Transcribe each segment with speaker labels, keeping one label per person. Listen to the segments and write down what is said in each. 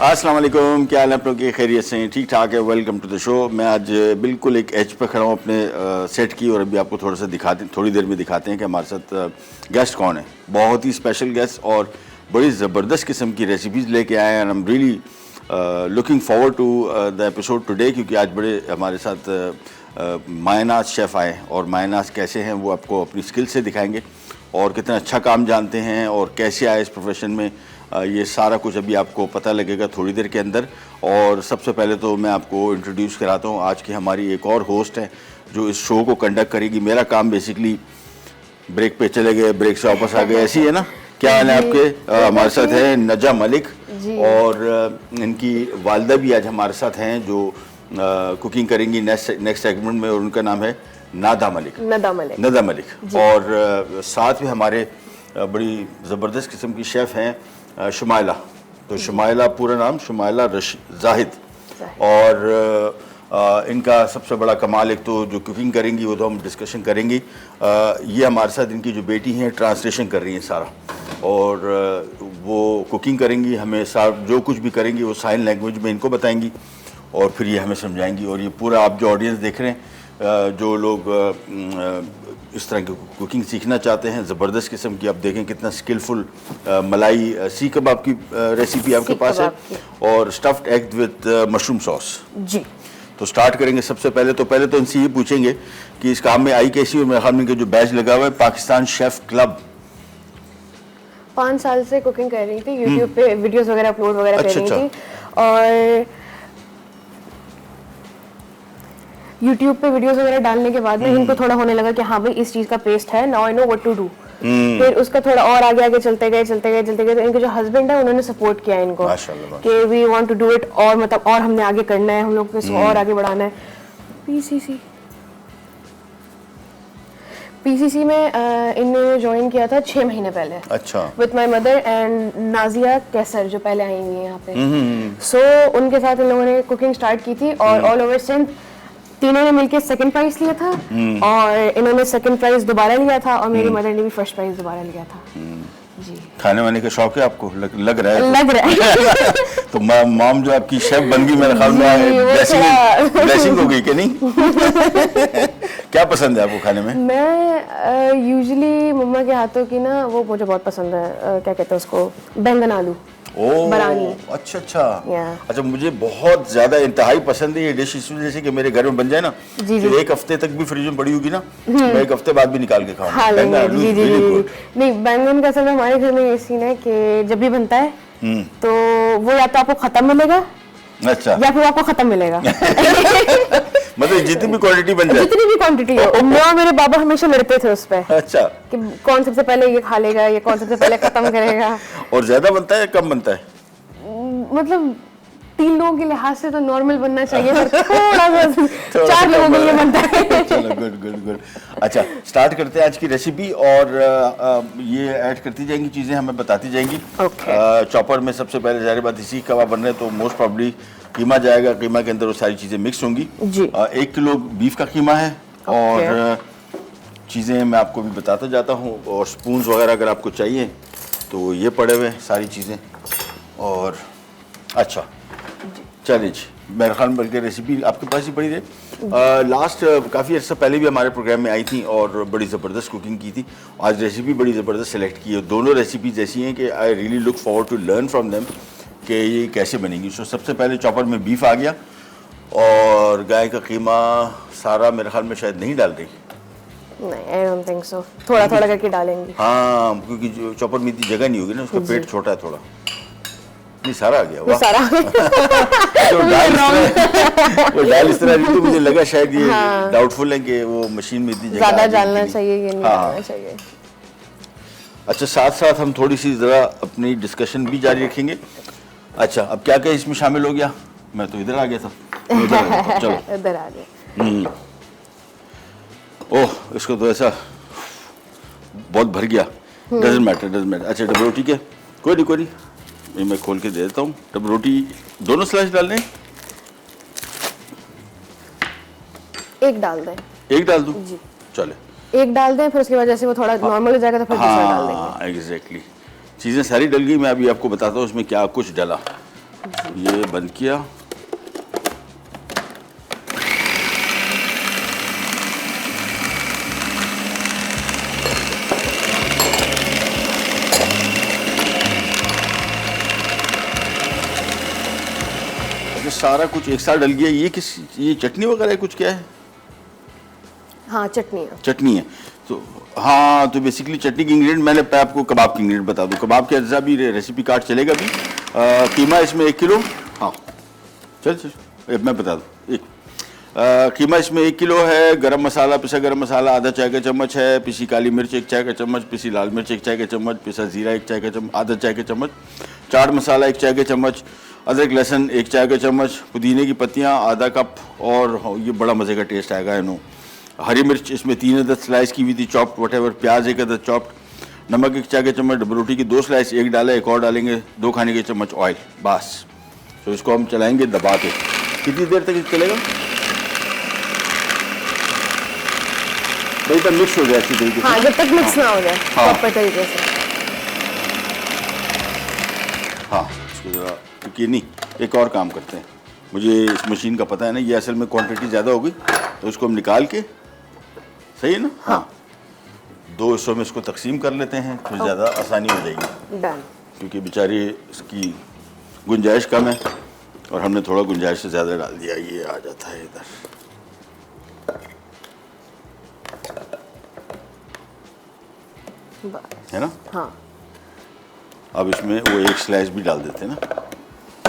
Speaker 1: अस्सलाम वालेकुम, क्या हाल है आप लोग के? खैरियत से हैं? ठीक ठाक है। Welcome to the show. मैं आज बिल्कुल एक एज पे खड़ा हूँ अपने सेट की, और अभी आपको थोड़ा सा थोड़ी देर में दिखाते हैं कि हमारे साथ गेस्ट कौन है। बहुत ही स्पेशल गेस्ट और बड़ी ज़बरदस्त किस्म की रेसिपीज़ लेके आए हैं। I am really looking forward to the episode today, क्योंकि आज बड़े हमारे साथ मायनाज शेफ़ आए, और मायनाज कैसे हैं वो आपको अपनी स्किल से दिखाएंगे, और कितना अच्छा काम जानते हैं और कैसे आए इस प्रोफेशन में, ये सारा कुछ अभी आपको पता लगेगा थोड़ी देर के अंदर। और सबसे पहले तो मैं आपको इंट्रोड्यूस कराता हूँ आज की हमारी एक और होस्ट है जो इस शो को कंडक्ट करेगी। मेरा काम बेसिकली ब्रेक पे चले गए, ब्रेक से वापस आ गए, ऐसी है ना। क्या हाल है आपके? हमारे साथ है नजा मलिक, और इनकी वालदा भी आज हमारे साथ हैं जो कुकिंग करेंगी नेक्स्ट सेगमेंट में, और उनका नाम है नदा मलिक। और साथ में हमारे बड़ी ज़बरदस्त किस्म की शेफ़ हैं शुमाइला। तो शुमाइला, पूरा नाम शुमाइला जाहिद, और इनका सबसे बड़ा कमाल, एक तो जो कुकिंग करेंगी वो तो हम डिस्कशन करेंगी, ये हमारे साथ इनकी जो बेटी हैं ट्रांसलेशन कर रही हैं सारा, और वो कुकिंग करेंगी, हमें जो कुछ भी करेंगी वो साइन लैंग्वेज में इनको बताएंगी, और फिर ये हमें समझाएंगी। और ये पूरा आप जो ऑडियंस देख रहे हैं, जो लोग इस तरह की कुकिंग सीखना चाहते हैं ज़बरदस्त किस्म की, आप देखें कितना स्किलफुल मलाई सी कबाब की रेसिपी आपके पास है, और stuffed egg with mushroom sauce जी। तो स्टार्ट करेंगे। सबसे पहले तो इनसे ये पूछेंगे कि इस काम में आई कैसी, और मेरे ख्याल में जो बैच लगा हुआ है पाकिस्तान शेफ क्लब,
Speaker 2: 5 साल से कुकिंग कर रही थी, यूट्यूब पे वीडियोस वगैरह अपलोड वगैरह कर रही थी, और यूट्यूब पे वीडियोस वगैरह डालने के बाद में इनको थोड़ा होने लगा कि हाँ भाई इस चीज़ का पेस्ट है, now I know what to do. फिर उसका थोड़ा और आगे चलते गए, तो इनके जो हस्बैंड है उन्होंने सपोर्ट किया इनको कि we want to do it, और मतलब और हमने आगे करना है, हम लोग को और आगे बढ़ाना है। पीसीसी में इन्होंने ज्वाइन किया था 6 महीने पहले।
Speaker 1: अच्छा।
Speaker 2: With my mother and Nazia Qaiser जो पहले आई हुई है यहाँ पे। सो उनके साथ इन लोगों ने कुकिंग स्टार्ट की थी, और ऑल ओवर सिंध तीनों ने मिलके सेकंड प्राइज लिया था, और इन्होंने सेकंड प्राइज दोबारा लिया था, और मेरी मदर ने भी फर्स्ट प्राइज दोबारा लिया था जी।
Speaker 1: खाने वाने का शौक है आपको? लग रहा है तो मॉम जो आपकी शेफ बन गई, मेरे ख्याल में ब्लेसिंग हो गई कि नहीं? क्या पसंद है आपको खाने में?
Speaker 2: मैं यूजुअली मम्मा के हाथों की ना वो मुझे बहुत पसंद है, क्या कहते हैं उसको, बैंगन आलू बरानी।
Speaker 1: अच्छा, मुझे बहुत ज्यादा इंतहाई पसंद है ये डिश, इस वजह से कि मेरे घर में बन जाए ना, तो एक हफ्ते तक भी फ्रिज में पड़ी होगी ना, मैं एक हफ्ते बाद भी निकाल के खाऊंगा।
Speaker 2: नहीं, बैंगन का असल में हमारे घर में ये सीन है कि जब भी बनता है तो वो या तो आपको खत्म मिलेगा, अच्छा, या फिर आपको खत्म मिलेगा।
Speaker 1: मतलब जितनी भी क्वांटिटी बन जाए,
Speaker 2: जितनी भी क्वांटिटी हो। मैं मेरे बाबा हमेशा लड़ते थे उस पे,
Speaker 1: अच्छा, कि
Speaker 2: कौन सबसे पहले ये खा लेगा, ये कौन सबसे पहले खत्म करेगा।
Speaker 1: और ज्यादा बनता है कम बनता है?
Speaker 2: मतलब 3 लोगों के लिहाज से तो नॉर्मल बनना चाहिए, पर थोड़ा सा 4 लोगों के लिए बनता है।
Speaker 1: चलो, गुड। अच्छा, स्टार्ट करते हैं आज की रेसिपी, और ये ऐड करती जाएंगी चीजें, हमें बताती जाएंगी। चॉपर में सबसे पहले ज़ाहिर बात इसी कबाब बन रहे हैं, तो मोस्ट प्रॉब्ली कीमा जाएगा, कीमा के अंदर वो सारी चीजें मिक्स होंगी जी। 1 किलो बीफ का कीमा है, और चीजें मैं आपको भी बताता जाता हूँ, और स्पून्स वगैरह अगर आपको चाहिए तो ये पड़े हुए सारी चीजें। और अच्छा चलिए जी, मेरे ख्याल में बल्कि रेसिपी आपके पास ही पड़ी है। लास्ट काफ़ी अर्सा पहले भी हमारे प्रोग्राम में आई थी, और बड़ी ज़बरदस्त कुकिंग की थी। आज रेसिपी बड़ी ज़बरदस्त सेलेक्ट की है, दोनों रेसिपीज ऐसी हैं कि I really look forward to learn from them कि ये कैसे बनेंगी। सो सबसे पहले चॉपर में बीफ आ गया, और गाय का कीमा सारा मेरे ख्याल में शायद नहीं डाल रही,
Speaker 2: नहीं, I don't think so. थोड़ा करके डालेंगे।
Speaker 1: हाँ, क्योंकि जो चॉपर में इतनी जगह नहीं होगी ना, उसका पेट छोटा है थोड़ा। नहीं, सारा आ गया, वाह।
Speaker 2: सारा
Speaker 1: वो डाल इस तरह नहीं, तो मुझे लगा शायद ये डाउटफुल है कि वो मशीन में इतनी जगह
Speaker 2: ज़्यादा डालना चाहिए, ये नहीं डालना चाहिए।
Speaker 1: अच्छा, साथ हम थोड़ी सी ज़रा अपनी डिस्कशन भी जारी रखेंगे। अच्छा, अब क्या इसमें शामिल हो गया? मैं तो इधर आ गया था, चलो
Speaker 2: इधर आ गए।
Speaker 1: ओह, इसको तो ऐसा बहुत भर गया। Doesn't matter. अच्छा, डबल रोटी के कोई नहीं, ये मैं खोल के दे देता हूँ। डबल रोटी दोनों स्लाइस डालने? एक डाल दूँ? चले,
Speaker 2: एक डाल दें, फिर उसके बाद जैसे वो थोड़ा नॉर्मल हो जाएगा तो फिर दूसरा डाल देंगे।
Speaker 1: एग्जैक्टली, चीज़ें सारी डल गई। मैं अभी आपको बताता हूँ उसमें क्या कुछ डला। ये बंद किया। ये सारा कुछ एक साथ डल गया। ये चटनी वगैरह है, कुछ क्या है?
Speaker 2: हाँ चटनी है।
Speaker 1: चटनी है तो हाँ, तो बेसिकली चटनी की इंग्रेडिएंट मैंने आपको कबाब की इंग्रेडिएंट बता दूं। कबाब के अज्जा भी रेसिपी कार्ड चलेगा भी। कीमा इसमें 1 किलो। हाँ चल मैं बता दूं। कीमा इसमें 1 किलो है। गरम मसाला, पिसा गरम मसाला आधा चाय का चम्मच है। पिसी काली मिर्च 1 चाय का चम्मच। पिसी लाल मिर्च 1 चाय का चम्मच। पिसा जीरा 1 चाय का चम्मच, आधा चाय का चम्मच। चाट मसाला 1 चाय का चम्मच। अदरक लहसुन 1 चाय का चम्मच। पुदीने की पत्तियाँ आधा कप। और ये बड़ा मज़े का टेस्ट आएगा इन्हों। हरी मिर्च इसमें 3 अदद स्लाइस की हुई थी, चॉप्ड वटेवर। प्याज 1 अदद चॉप्ड। नमक 1 चाय का चम्मच। डबल रोटी की 2 स्लाइस, 1 डाला, 1 और डालेंगे। 2 खाने के चम्मच ऑयल, बस। तो इसको हम चलाएंगे दबा के। कितनी देर तक चलेगा भाई? तब मिक्स हो जाए अच्छी तरीके से।
Speaker 2: हाँ, जब तक मिक्स ना हो जाए प्रॉपर तरीके से।
Speaker 1: हाँ, इसको जरा, क्योंकि नहीं, एक और काम करते हैं। मुझे इस मशीन का पता है ना, ये असल में क्वांटिटी ज़्यादा होगी, तो इसको हम निकाल के, सही है ना? हाँ, 2 हिस्सों में इसको तकसीम कर लेते हैं, फिर ज़्यादा आसानी हो जाएगी।
Speaker 2: डन। क्योंकि
Speaker 1: बेचारी इसकी गुंजाइश कम है और हमने थोड़ा गुंजाइश से ज़्यादा डाल दिया। ये आ जाता है इधर। है ना?
Speaker 2: हाँ।
Speaker 1: अब इसमें वो 1 स्लाइस भी डाल देते हैं ना।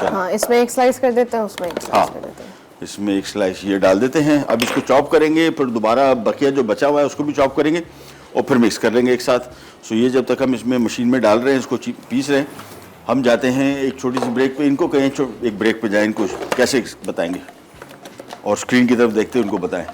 Speaker 2: हाँ, इसमें 1 स्लाइस कर देते हैं, उसमें 1 स्लाइस कर देते हैं।
Speaker 1: इसमें 1 स्लाइस ये डाल देते हैं। अब इसको चॉप करेंगे, फिर दोबारा बकिया जो बचा हुआ है उसको भी चॉप करेंगे और फिर मिक्स कर लेंगे एक साथ। सो ये जब तक हम इसमें मशीन में डाल रहे हैं, इसको पीस रहे हैं, हम जाते हैं एक छोटी सी ब्रेक पे। इनको कहें एक ब्रेक पे जाएं, इनको कैसे बताएंगे और स्क्रीन की तरफ देखते उनको बताएं।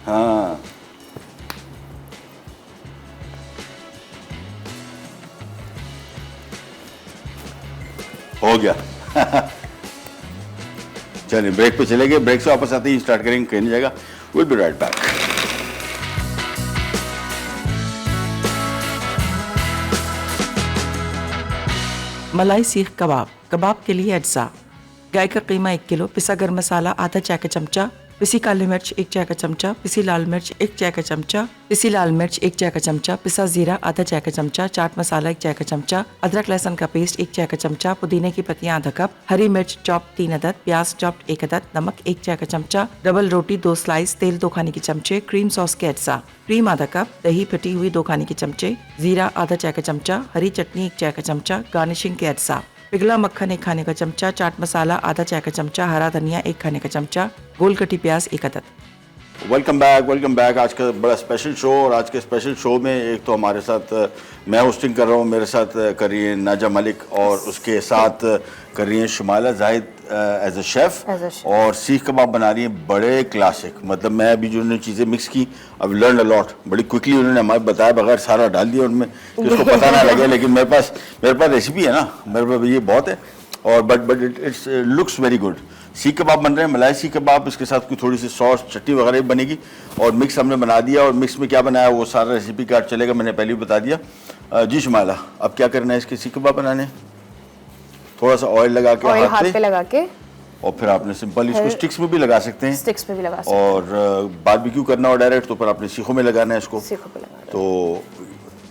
Speaker 1: हाँ, हो गया। चलिए ब्रेक पे चले गए। ब्रेक से वापस आते ही स्टार्ट करेंगे, कहीं नहीं जाएगा। Will B right back.
Speaker 3: मलाई सीख कबाब। कबाब के लिए अज्जा: गाय का कीमा 1 किलो, पिसा गरम मसाला आधा चाय का चमचा, पिसी काली मिर्च 1 चाय का चमचा, पिसी लाल मिर्च 1 चाय का चमचा, पिसी लाल मिर्च 1 चाय का चमचा, पिसा जीरा आधा चाय का चमचा, चाट मसाला 1 चाय का चमचा, अदरक लहसुन का पेस्ट 1 चाय का चमचा, पुदीने की पत्तियां आधा कप, हरी मिर्च चॉप 3 अदद, प्याज चॉप 1 अदद, नमक 1 चाय का चमचा, डबल रोटी 2 स्लाइस, तेल 2 खाने के चमचे, क्रीम सॉस के अज्जा: क्रीम आधा कप, दही फटी हुई 2 खाने के चमचे, जीरा आधा चाय का चमचा, हरी चटनी 1 चाय का चमचा, गार्निशिंग के अज्जा: पिघला मक्खन 1 खाने का चमचा, चाट मसाला आधा चाय का चमचा, हरा धनिया 1 खाने का चमचा, गोल कटी प्याज 1 अदद।
Speaker 1: Welcome back, welcome back. आज का बड़ा स्पेशल शो, और आज के स्पेशल शो में एक तो हमारे साथ मैं होस्टिंग कर रहा हूँ, मेरे साथ कर रही है नाजा मलिक, और उसके साथ कर रही है Shumaila Zahid as a chef, और सीख कबाब बना रही है बड़े क्लासिक। मतलब मैं अभी जो उन्होंने चीज़ें मिक्स की, अब लर्न अ लॉट, बड़ी क्विकली उन्होंने हमें बताया बगैर सारा डाल दिया उनमें कि उसको पता ना लगे। लेकिन मेरे पास रेसिपी है ना, मेरे पास ये बहुत है। और but it's looks very good. सीख कबाब बन रहे हैं, मलाई सीख कबाब। इसके साथ कोई थोड़ी सी सॉस चटनी वगैरह भी बनेगी, और मिक्स हमने बना दिया। और मिक्स में क्या बनाया वो सारा रेसिपी कार्ड चलेगा, मैंने पहले भी बता दिया। जी शुमाइला, अब क्या करना है इसके सीख कबाब बनाने? थोड़ा सा ऑयल लगा के
Speaker 2: हाथ पे लगा के,
Speaker 1: और फिर आपने सिंपल इसको स्टिक्स में भी लगा सकते हैं,
Speaker 2: स्टिक्स पे भी लगा सकते हैं।
Speaker 1: और बारबेक्यू करना हो डायरेक्ट, तो फिर आपने सीखों में लगाना है इसको।
Speaker 2: सीखों पे लगाना है।
Speaker 1: तो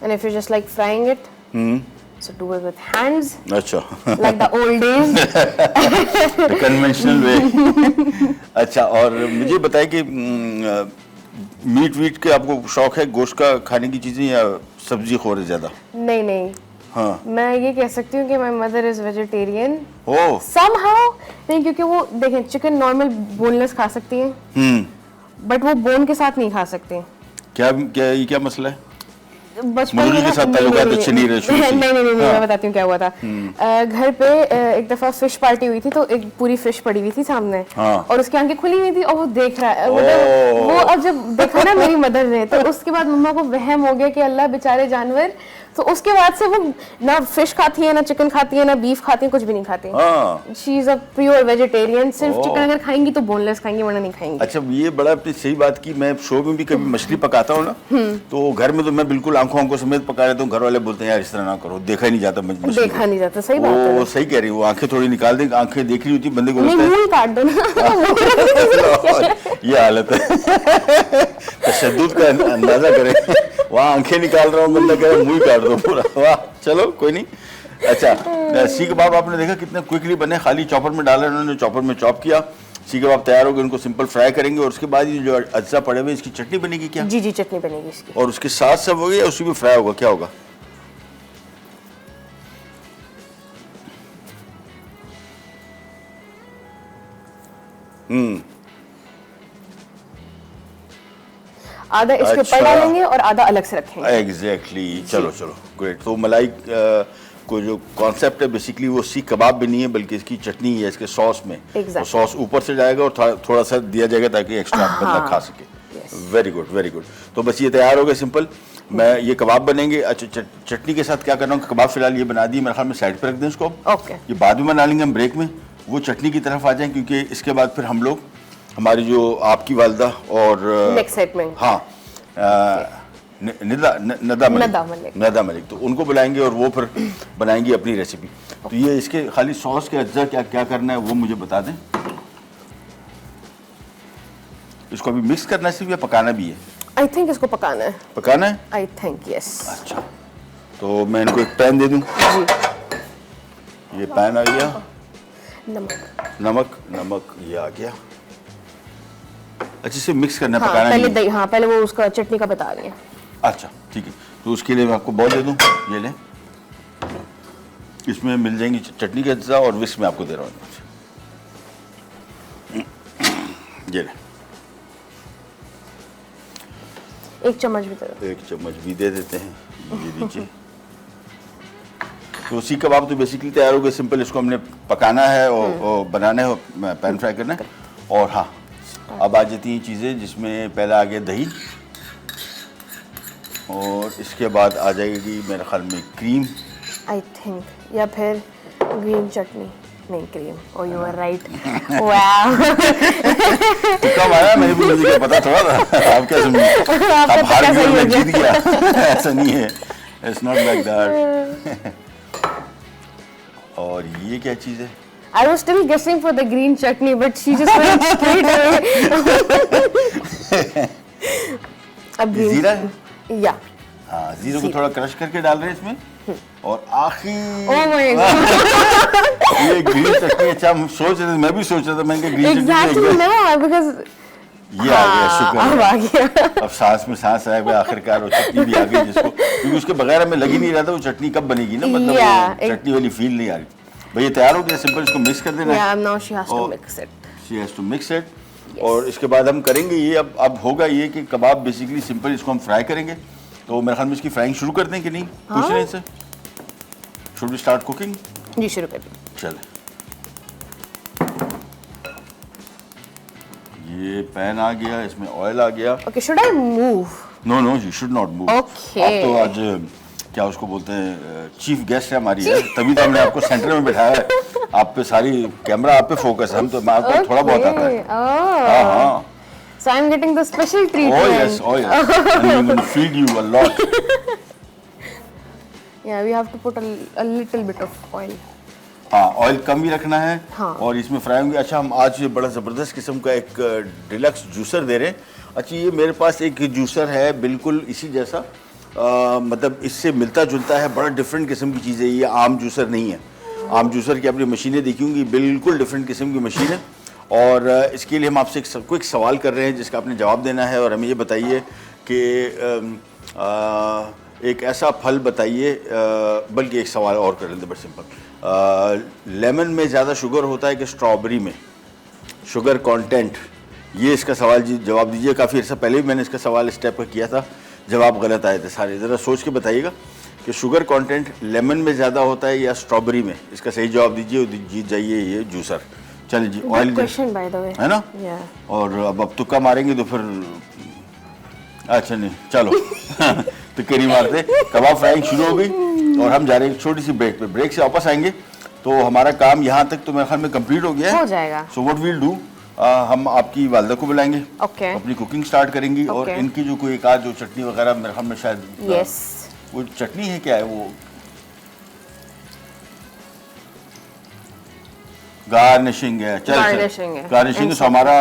Speaker 2: and if you just like frying it, so do it with hands,
Speaker 1: अच्छा,
Speaker 2: like the old days,
Speaker 1: conventional way. अच्छा, और मुझे बताएं कि मीट वीट के आपको शौक है, गोश्त का खाने की चीज़ें, या सब्जी खोर है ज़्यादा?
Speaker 2: नहीं।
Speaker 1: हाँ,
Speaker 2: मैं ये कह सकती हूँ कि my mother is vegetarian
Speaker 1: oh
Speaker 2: somehow. नहीं, क्योंकि वो देखें चिकन नॉर्मल बोनलेस खा सकती हैं, बट वो बोन के साथ नहीं खा सकती।
Speaker 1: ये क्या मसला है?
Speaker 2: बचपन
Speaker 1: मुर्गी के साथ ताल्लुकात अच्छे नहीं रहे शुरू से।
Speaker 2: नहीं, मैं बताती हूँ क्या हुआ था। घर पे एक दफा फिश पार्टी हुई थी, तो एक पूरी फिश पड़ी हुई थी सामने, और उसकी आंखें खुली हुई थी, और वो देख रहा है। मतलब वो अब जब देखा ना मेरी मदर ने, तो उसके बाद मम्मा को वहम हो गया कि अल्लाह बेचारे जानवर तो उसके बाद से वो ना फिश खाती है, ना चिकन खाती है, ना बीफ खाती है, कुछ भी नहीं खाती।
Speaker 1: हाँ
Speaker 2: she is a pure vegetarian. सिर्फ
Speaker 1: ओह।
Speaker 2: चिकन अगर खाएंगी तो बोनलेस खाएंगी, वरना नहीं खाएंगी।
Speaker 1: अच्छा, ये बड़ा अपनी सही बात की। मैं शो में भी कभी मछली पकाता हूँ ना, तो घर में तो मैं बिल्कुल आंखों समेत पका लेता हूँ। घर वाले बोलते हैं यार इस तरह ना करो, देखा ही नहीं जाता मछली को।
Speaker 2: देखा नहीं जाता, सही बात है।
Speaker 1: वो सही कह रही है, वो आंखें थोड़ी निकाल देंगे, आंखें देख रही होती बंदे को
Speaker 2: नहीं,
Speaker 1: लगता है
Speaker 2: मुंह ही काट दो ना।
Speaker 1: ये हालत है। तशद्दुद का अंदाजा करें, वहाँ आंखें निकाल रहा हूँ, बंदा कह रहा है मुंह ही काट दो पूरा। वाह, चलो कोई नहीं। अच्छा, सीख कबाब आपने देखा कितने क्विकली बने, खाली चॉपर में डाला उन्होंने, चॉपर में चॉप किया, सीख कबाब तैयार हो गए। उनको सिंपल फ्राई करेंगे और उसके बाद ये जो अज्जा पड़े हुए इसकी चटनी बनेगी क्या?
Speaker 2: जी जी, चटनी बनेगी इसकी।
Speaker 1: और उसके साथ सब हो गया, उसी में फ्राई होगा, क्या होगा?
Speaker 2: आधा इसके ऊपर
Speaker 1: अच्छा।
Speaker 2: डालेंगे और आधा अलग से रखेंगे।
Speaker 1: एग्जैक्टली, चलो चलो ग्रेट। तो मलाई को जो कॉन्सेप्ट है बेसिकली वो सीख कबाब भी नहीं है, बल्कि इसकी चटनी है इसके सॉस में।
Speaker 2: Exactly.
Speaker 1: सॉस ऊपर से जाएगा और थोड़ा सा दिया जाएगा ताकि एक्स्ट्रा बंदा खा सके। Very good, very good. तो बस ये तैयार हो गया सिंपल। मैं ये कबाब बनेंगे। अच्छा, चटनी के साथ क्या करना हूँ, कबाब फिलहाल ये बना दिए, मेरे ख्याल में साइड पे रख दें इसको।
Speaker 2: ओके।
Speaker 1: ये बाद में बना लेंगे हम ब्रेक में। वो चटनी की तरफ आ जाएं, क्योंकि इसके बाद फिर हम लोग हमारी जो आपकी वालदा और
Speaker 2: नेक्स्ट सेगमेंट,
Speaker 1: हाँ नदा मलिक, तो उनको बुलाएंगे और वो फिर बनाएंगे अपनी रेसिपी। तो ये इसके खाली सॉस के अज्जा क्या क्या करना है वो मुझे बता दें। इसको अभी मिक्स करना है सिर्फ, या पकाना भी है?
Speaker 2: आई थिंक इसको पकाना है।
Speaker 1: पकाना है,
Speaker 2: आई थिंक यस।
Speaker 1: अच्छा। तो मैं इनको एक पैन दे दूं।
Speaker 2: जी।
Speaker 1: ये पैन आ गया,
Speaker 2: नमक
Speaker 1: नमक ये आ गया। अच्छा, इसे मिक्स करना है,
Speaker 2: हाँ,
Speaker 1: पकाना
Speaker 2: पहले
Speaker 1: नहीं है।
Speaker 2: दही, हाँ पहले वो उसका चटनी का बता रही है।
Speaker 1: अच्छा ठीक है, तो उसके लिए मैं आपको बॉल दे दूं, ये लें। इसमें मिल जाएंगी चटनी के अज्जा और विस्क मैं आपको दे रहा हूँ। ये लें,
Speaker 2: एक चम्मच भी दे दो।
Speaker 1: एक चम्मच भी दे देते हैं, ये लीजिए। तो सीख कबाब तो बेसिकली तैयार हो गए सिंपल। इसको हमने पकाना है और बनाना है, पैन फ्राई करना है। और हाँ, अब आ जाती हैं चीज़ें जिसमें पहला आ गया दही, और इसके बाद आ जाएगी मेरे ख्याल में क्रीम।
Speaker 2: आई थिंक, या फिर ग्रीन चटनी, नहीं cream. Oh you are right. Wow,
Speaker 1: कब आया, मेरे भी मुझे क्या पता थोड़ा था। आप क्या समझे, आप हार गए मैं जीत गया? ऐसा नहीं है, इट्स नॉट लाइक दैट। और ये क्या चीज़ है?
Speaker 2: I was still guessing for the green chutney, but she just went straight away. अब green
Speaker 1: जीरा है?
Speaker 2: या
Speaker 1: हाँ, जीरो को थोड़ा क्रश करके डाल रहे हैं इसमें। और आखिर
Speaker 2: oh my god,
Speaker 1: ये ग्रीन चटनी। अच्छा, हम सोच रहे थे, मैं भी सोच रहा था, मैंने green
Speaker 2: exactly
Speaker 1: chutney
Speaker 2: no, because
Speaker 1: ये आ गया, शुक्र
Speaker 2: अब आ
Speaker 1: है।
Speaker 2: गया।
Speaker 1: अब सांस में सांस आया हुआ आखिरकार, वो चटनी भी आ गई जिसको, क्योंकि उसके बगैर हमें लग ही नहीं रहा था वो चटनी कब बनेगी ना, मतलब
Speaker 2: Yeah,
Speaker 1: वो चटनी वाली फील नहीं आ रही। भाई ये तैयार हो गया सिंपल, इसको मिक्स कर देना है।
Speaker 2: Yeah, now she has to
Speaker 1: और-
Speaker 2: mix it.
Speaker 1: She has to mix it. और इसके बाद हम करेंगे ये, अब होगा ये कि कबाब बेसिकली सिंपल इसको हम फ्राई करेंगे। तो मेरे ख्याल में इसकी फ्राइंग शुरू कर दें कि नहीं, पूछ रहे हैं इनसे। Should we start cooking?
Speaker 2: जी शुरू कर दो।
Speaker 1: चले, ये पैन आ गया, इसमें ऑयल आ गया।
Speaker 2: Okay, should I move?
Speaker 1: No no, you should not move.
Speaker 2: Okay.
Speaker 1: आप तो आज क्या उसको बोलते हैं, चीफ गेस्ट है हमारी है, तभी तो हमने आपको सेंटर में बैठाया है। आप पे सारी कैमरा आप पे फोकस है, हम तो आपको थोड़ा बहुत आता है।
Speaker 2: Okay, oh,
Speaker 1: हाँ हाँ।
Speaker 2: so I'm getting the special
Speaker 1: Oh
Speaker 2: treatment.
Speaker 1: yes, oh yes. And we're going to feed you a lot.
Speaker 2: Yeah, we have to put a little bit of oil.
Speaker 1: हाँ, ऑयल कम ही रखना है।
Speaker 2: हाँ।
Speaker 1: और इसमें fry होंगे। अच्छा, हम आज बड़ा ज़बरदस्त किस्म का एक डिलक्स जूसर दे रहे हैं। अच्छा, ये मेरे पास एक जूसर है बिल्कुल इसी जैसा, मतलब इससे मिलता जुलता है, बड़ा डिफरेंट किस्म की चीज़ है। ये आम जूसर नहीं है। आम जूसर की आपने मशीनें देखी होंगी, बिल्कुल डिफरेंट किस्म की मशीन है। और इसके लिए हम आपसे एक सवाल कर रहे हैं जिसका आपने जवाब देना है। और हमें ये बताइए कि एक ऐसा फल बताइए, बल्कि एक सवाल और कर लेते, बट सिंपल। लेमन में ज़्यादा शुगर होता है कि स्ट्रॉबेरी में, शुगर कंटेंट? ये इसका सवाल जी जवाब दीजिए। काफ़ी अर्सा पहले भी मैंने इसका सवाल इस टाइप का किया था, जवाब गलत आए थे सारे। ज़रा सोच के बताइएगा कि शुगर कंटेंट लेमन में ज़्यादा होता है या स्ट्रॉबेरी में। इसका सही जवाब दीजिए और जीत जाइए ये जूसर। चलिए जी, oil
Speaker 2: Question by the way.
Speaker 1: है ना।
Speaker 2: Yeah.
Speaker 1: और अब तुक्का मारेंगे तो फिर अच्छा नहीं, चलो। तुक्के नहीं मारते। कबाब फ्राइंग शुरू हो गई और हम जा रहे हैं एक छोटी सी ब्रेक पे। ब्रेक से वापस आएंगे तो हमारा काम यहाँ तक तो मेरे ख्याल में कंप्लीट हो गया है।
Speaker 2: हो जाएगा।
Speaker 1: सो व्हाट वील डू, हम आपकी वालदा को बुलाएंगे,
Speaker 2: Okay.
Speaker 1: अपनी कुकिंग स्टार्ट करेंगी और
Speaker 2: Okay.
Speaker 1: इनकी जो कोई एक आध जो चटनी वगैरह मेरे ख्याल में शायद
Speaker 2: यस
Speaker 1: वो चटनी है, क्या है वो, गार्निशिंग है।
Speaker 2: Garnishing है।
Speaker 1: गार्निशिंग। सो हमारा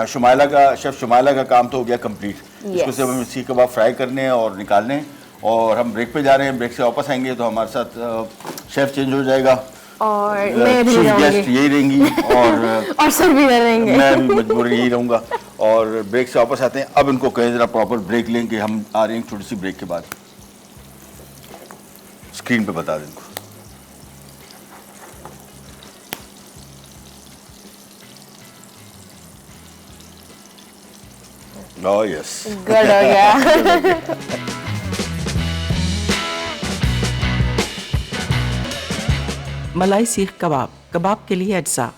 Speaker 1: शुमाइला का, शेफ शुमाइला का काम तो हो गया कंप्लीट। इसको
Speaker 2: Yes.
Speaker 1: सिर्फ हमें सीख कबाब फ्राई करने हैं और निकालने हैं और हम ब्रेक पे जा रहे हैं। ब्रेक से वापस आएंगे तो हमारे साथ शेफ चेंज हो जाएगा
Speaker 2: और मैं भी
Speaker 1: चीफ गेस्ट
Speaker 2: रहूंगी
Speaker 1: यही रहेंगी और
Speaker 2: और सर भी रहेंगे।
Speaker 1: मैं भी मजबूर यही रहूंगा। और ब्रेक से वापस आते हैं। अब इनको कहें जरा प्रॉपर ब्रेक लें कि हम आ रहे हैं छोटी सी ब्रेक के बाद। स्क्रीन पे बता दें इनको। ओह यस,
Speaker 2: गुड हो गया।
Speaker 3: मलाई सीख कबाब, कबाब के लिए अज्जा: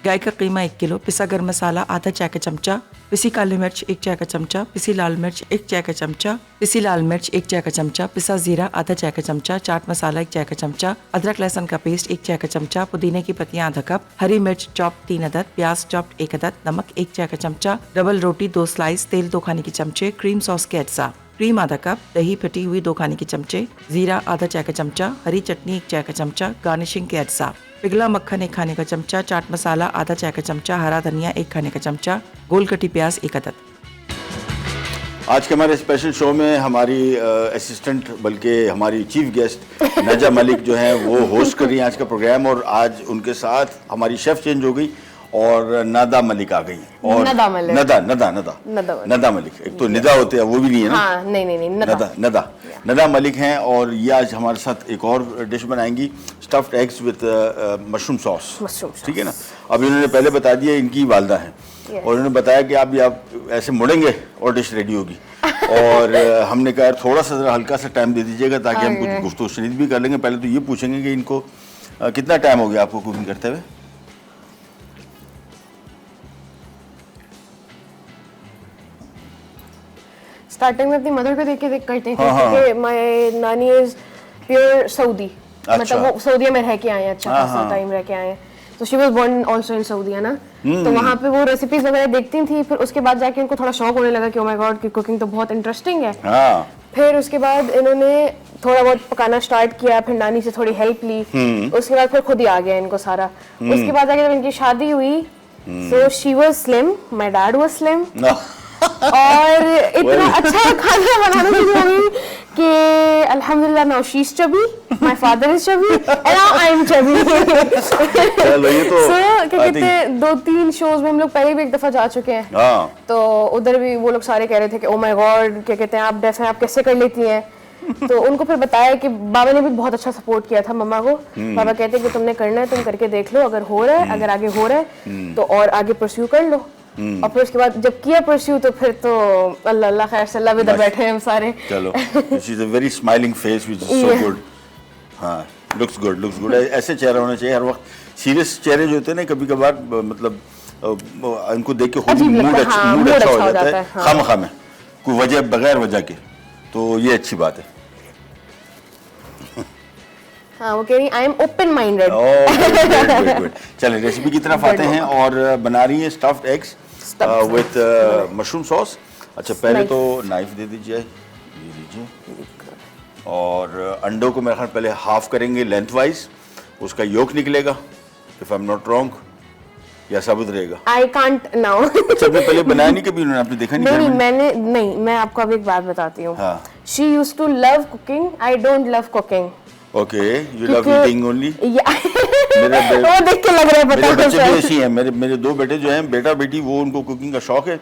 Speaker 3: गाय का कीमा 1 किलो, पिसा गरम मसाला आधा चाय का चमचा, पिसी काली मिर्च 1 चाय का चमचा, पिसी लाल मिर्च 1 चाय का चमचा, पिसी लाल मिर्च 1 चाय का चमचा, पिसा जीरा आधा चाय का चमचा, चाट मसाला 1 चाय का चमचा, अदरक लहसुन का पेस्ट 1 चाय का चमचा, पुदीने की पत्तियां आधा कप, हरी मिर्च चॉप 3 अदद, प्याज चॉप 1 अदद, नमक 1 चाय का चमचा, डबल रोटी 2 स्लाइस, तेल 2 खाने के चमचे, क्रीम सॉस के अज्जा: क्रीम आधा कप, दही फटी हुई 2 खाने के चमचे, जीरा आधा चाय का चमचा, हरी चटनी 1 चाय का चमचा, गार्निशिंग के अज्जा: पिघला मक्खन 1 खाने का चमचा, चाट मसाला आधा चाय का चमचा, हरा धनिया 1 खाने का चमचा, गोल कटी प्याज 1 अदद।
Speaker 1: आज के हमारे स्पेशल शो में हमारी असिस्टेंट बल्कि हमारी चीफ गेस्ट नजा मलिक जो हैं वो होस्ट कर रही हैं आज का प्रोग्राम। और आज उनके साथ हमारी शेफ चेंज हो गई और नदा मलिक आ गई। और
Speaker 2: नदा मलिक।
Speaker 1: नदा मलिक, एक तो निदा होते हैं वो भी नहीं है ना।
Speaker 2: हाँ नहीं
Speaker 1: नदा मलिक हैं और ये आज हमारे साथ एक और डिश बनाएंगी, stuffed eggs with mushroom sauce. ठीक है ना। अब इन्होंने पहले बता दिया इनकी वालदा है और उन्होंने बताया कि आप ऐसे मुड़ेंगे और डिश रेडी होगी। और हमने कहा थोड़ा सा जरा हल्का सा टाइम दे दीजिएगा ताकि हम कुछ गुफ्तगू शनीद भी कर लेंगे। पहले तो ये पूछेंगे कि इनको कितना टाइम हो गया आपको कुकिंग करते हुए?
Speaker 2: स्टार्टिंग में अपनी मदर को देख करते थे क्योंकि माय नानी इज प्योर सऊदी। मतलब वो सऊदीया में रह के आए हैं, अच्छा खासा टाइम रह के आए हैं। तो she was born also in Saudi, है ना। तो वहाँ पे वो रेसिपीज वगैरह देखती थी। फिर उसके बाद जाके उनको थोड़ा शौक होने लगा कि ओह माय गॉड की कुकिंग तो बहुत इंटरेस्टिंग है। फिर उसके बाद इन्होंने थोड़ा बहुत पकाना स्टार्ट किया, फिर नानी से थोड़ी हेल्प ली। उसके बाद फिर खुद ही आ गया इनको सारा। उसके बाद जाके जब इनकी शादी हुई so she was slim, my dad was slim और इतना अच्छा खाना बनाना शुरू हो गई कि अल्हम्दुलिल्लाह now she is chubby, my father is chubby and now I M chubby.
Speaker 1: चलो ये तो
Speaker 2: क्या कहते हैं, 2-3 शोज में हम लोग पहले भी एक दफा जा चुके हैं। तो उधर भी वो लोग सारे कह रहे थे कि ओ माय गॉड क्या कहते हैं आप डेफ हैं, आप कैसे कर लेती हैं। तो उनको फिर बताया कि बाबा ने भी बहुत अच्छा सपोर्ट किया था मम्मा को। बाबा कहते कि तुमने करना है, तुम करके देख लो, अगर हो रहा है, अगर आगे हो रहा है तो और आगे परस्यू कर लो। और फिर उसके बाद जब किया परस्यू तो फिर तो अल्लाह अल्लाह खैर से अल्लाह इधर बैठे हैं हम सारे।
Speaker 1: चलो, she is a very smiling face which is so good. हाँ, लुक्स गुड। ऐसे चेहरा होना चाहिए हर वक्त। सीरियस चेहरे जो होते हैं ना कभी कभार मतलब इनको देख के खुद मूड अच्छा हो जाता है खामखा में, कोई वजह बगैर वजह के। तो ये अच्छी बात है।
Speaker 2: हाँ, वो कह रही I am open minded.
Speaker 1: Good. चलिए रेसिपी की तरफ आते हैं और बना रही हैं stuffed eggs with mushroom sauce. अच्छा, पहले तो नाइफ दे दीजिए, ये लीजिए। और अंडों को मेरे ख्याल पहले हाफ करेंगे लेंथ वाइज, उसका योक निकलेगा if I am not wrong, या साबुत रहेगा?
Speaker 2: I can't now.
Speaker 1: अच्छा, आपने पहले बनाया नहीं कभी? उन्होंने आपने देखा नहीं?
Speaker 2: नहीं, मैं आपको अब एक बात बताती हूँ। She used to love cooking, I don't love cooking.
Speaker 1: Okay, you love eating only.
Speaker 2: वो देख के लग रहा है
Speaker 1: मेरे बच्चे भी ऐसी हैं। मेरे 2 बेटे जो हैं, बेटा बेटी, वो उनको कुकिंग का शौक है।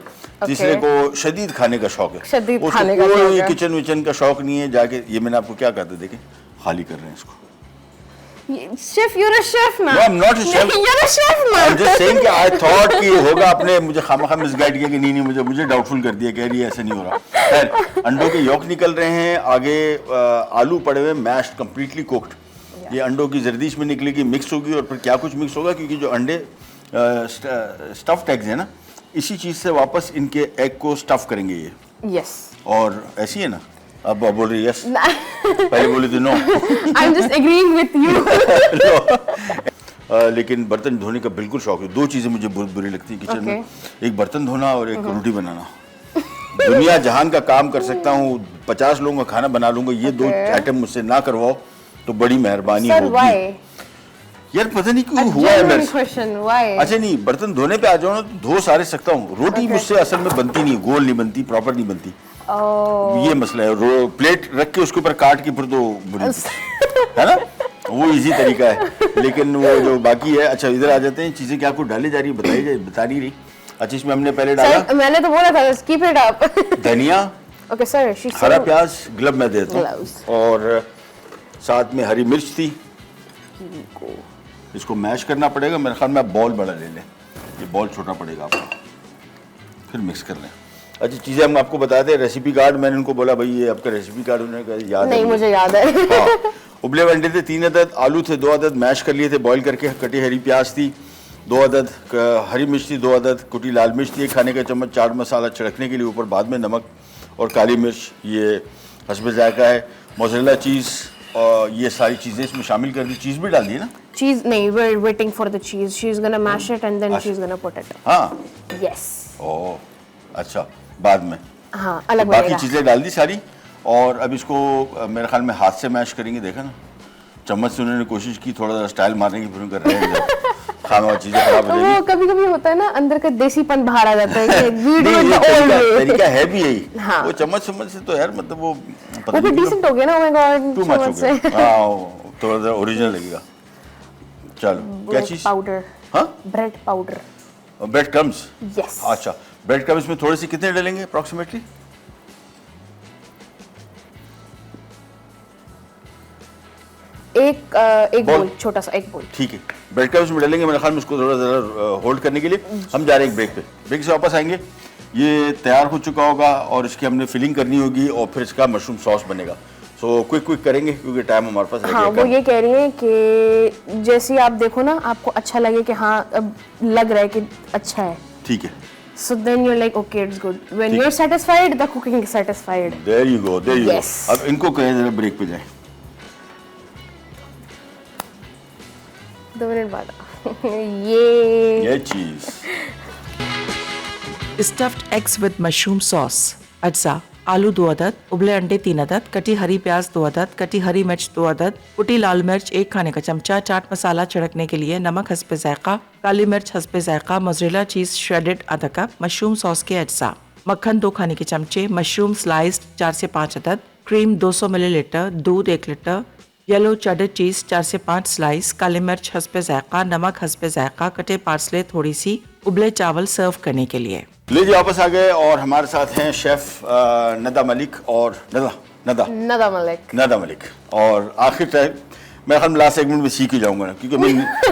Speaker 1: तीसरे को शदीद खाने का शौक है। कोई किचन विचन का शौक नहीं है। जाके ये मैंने आपको क्या कहता, देखें खाली कर रहे हैं इसको।
Speaker 2: शेफ, you're a chef ना?
Speaker 1: No, I'm not a chef.
Speaker 2: You're a chef ना?
Speaker 1: I'm just saying कि I thought कि होगा, आपने मुझे खामखा मिसगाइड किया कि नहीं मुझे डाउटफुल कर दिया, कह रही है ऐसा नहीं हो रहा। खैर, अंडों के यॉक निकल रहे हैं, आगे आलू पड़े हुए मैश्ड कंप्लीटली कुक्ड। ये अंडों की जर्दिश में निकलेगी, मिक्स होगी और फिर क्या कुछ मिक्स होगा, क्योंकि जो अंडे स्टफ्ड एग्स है ना, इसी चीज़ से वापस इनके एग को स्टफ करेंगे ये।
Speaker 2: यस
Speaker 1: और ऐसी है ना, अब बोल रही यस, पहले बोली थी no.
Speaker 2: I am just agreeing with you.
Speaker 1: लेकिन बर्तन धोने का बिल्कुल शौक है। दो चीज़ें मुझे बहुत बुरी लगती हैं किचन में, एक बर्तन धोना और एक रोटी बनाना। दुनिया जहान का काम कर सकता हूँ, 50 लोगों का खाना बना लूंगा, ये दो आइटम मुझसे ना करवाओ तो बड़ी मेहरबानी
Speaker 2: सर
Speaker 1: होगी।
Speaker 2: व्हाई?
Speaker 1: यार पता नहीं क्यों हुआ है मेरे से।
Speaker 2: Question why?
Speaker 1: अच्छा नहीं, बर्तन धोने पे आ जाओ ना तो धो सारे सकता हूँ, रोटी मुझसे असल में बनती नहीं, गोल नहीं बनती, प्रॉपर नहीं बनती। ये मसला है। प्लेट रख के उसके ऊपर काट के फिर तो है ना, वो इजी तरीका है। लेकिन वो जो बाकी है, अच्छा इधर आ जाते हैं, चीजें क्या कुछ डाली जा रही है, बताई जाए, बता नहीं रही। अच्छा इसमें हमने पहले डाला,
Speaker 2: मैंने तो बोला था कीप इट अप।
Speaker 1: धनिया,
Speaker 2: ओके सर,
Speaker 1: हरा प्याज, ग्लव मैं देता हूँ, और साथ में हरी मिर्च थी। इसको मैश करना पड़ेगा, मेरे ख्याल में बॉल बड़ा ले लें, ये बॉल छोटा पड़ेगा आपको, फिर मिक्स कर लें। अच्छा चीज़ें हम आपको बताते हैं, रेसिपी कार्ड मैंने उनको बोला भाई ये आपका रेसिपी कार्ड, उन्होंने कहा याद
Speaker 2: नहीं
Speaker 1: है
Speaker 2: मुझे याद है।
Speaker 1: हाँ। उबले अंडे थे 3 अदद, आलू थे 2 अदद, मैश कर लिए थे बॉईल करके, कटी हरी प्याज थी 2 अदद, हरी मिर्च थी 2 अदद, कुटी लाल मिर्च थी 1 खाने का चम्मच, चाट मसाला छिड़कने के लिए ऊपर, बाद में नमक और काली मिर्च, ये हस्बे जायका है, मोज़रेला चीज़, और ये सारी चीज़ें इसमें शामिल कर दी। चीज़ भी डाल दी ना?
Speaker 2: चीज नहीं, we're waiting for the cheese. She's gonna mash it and then she's gonna put it.
Speaker 1: हाँ
Speaker 2: Yes.
Speaker 1: ओह अच्छा, बाद में
Speaker 2: हाँ अलग
Speaker 1: बाकी
Speaker 2: बनेगा।
Speaker 1: चीज़ें डाल दी सारी, और अब इसको मेरे ख्याल में हाथ से मैश करेंगे। देखा ना, चम्मच से उन्होंने कोशिश की थोड़ा सा स्टाइल मारने की, फिर कर रहे हैं खाना और चीज़ें खराब हो
Speaker 2: वो
Speaker 1: जाएगी।
Speaker 2: कभी कभी होता है ना, अंदर का देसीपन बाहर आ जाता है कि we do
Speaker 1: नहीं,
Speaker 2: it
Speaker 1: ये
Speaker 2: the old way.
Speaker 1: तरीका है भी यही।
Speaker 2: हाँ।
Speaker 1: वो चम्मच से तो यार मतलब वो
Speaker 2: वो भी डिसेंट हो गया ना, oh my god,
Speaker 1: too much हो
Speaker 2: चम्मच से।
Speaker 1: गया। हाँ थोड़ा सा ओरिजिनल लगेगा। चलो क्या
Speaker 2: ब्रेड
Speaker 1: चीज़?
Speaker 2: पाउडर।
Speaker 1: हाँ
Speaker 2: bread powder.
Speaker 1: Bread crumbs.
Speaker 2: Yes.
Speaker 1: अच्छा ब्रेड क्रम्स में थोड़ी सी कितने डालेंगे अप्रॉक्सीमेटली?
Speaker 2: एक
Speaker 1: बोल।
Speaker 2: बोल, छोटा सा एक बोल।
Speaker 1: ठीक है, ब्रेड क्रम्स में डालेंगे। मेरे ख्याल में उसको थोड़ा ज़रा होल्ड करने के लिए हम जा रहे हैं ब्रेक पे। ब्रेक से वापस आएंगे, ये तैयार हो चुका होगा और इसकी हमने फिलिंग करनी होगी और फिर इसका मशरूम सॉस बनेगा। सो क्विक करेंगे क्योंकि टाइम हमारे पास रह
Speaker 2: हाँ
Speaker 1: गया
Speaker 2: वो ये कह रही है कि जैसे आप देखो ना, आपको अच्छा लगे कि हाँ अब लग रहा है कि अच्छा है,
Speaker 1: ठीक है,
Speaker 2: so then you're like okay it's good. When you're satisfied, the cooking is satisfied.
Speaker 1: There you go.
Speaker 2: Yes.
Speaker 1: अब इनको कहें जरा ब्रेक पे जाएं।
Speaker 2: 2 मिनट बाद।
Speaker 1: ये चीज़
Speaker 3: stuffed eggs with mushroom sauce. अज्जा: आलू 2 अदद, उबले अंडे 3 अदद, कटी हरी प्याज 2 अदद, कटी हरी मिर्च 2 अदद, कुटी लाल मिर्च 1 खाने का चमचा, चाट मसाला छिड़कने के लिए, नमक हस्बे जायका, काली मिर्च हस्बे जायका, मोज़रेला चीज श्रेडेड आधा कप, मशरूम सॉस के अज्जा: मक्खन 2 खाने के चमचे, मशरूम स्लाइस्ड 4 से 5 अदद, क्रीम 200 मिलीलीटर, दूध 1 लीटर, येलो चेडर चीज 4 से 5 स्लाइस, काली मिर्च हस्बे जायका, नमक हस्बे जायका, कटे पार्सले थोड़ी सी, उबले चावल सर्व करने के लिए।
Speaker 1: लीजिए वापस आ गए और हमारे साथ हैं शेफ नदा मलिक और
Speaker 2: नदा
Speaker 1: मलिक। और आखिर तक मैं हम लास्ट सेगमेंट में सीख ही जाऊंगा ना, क्योंकि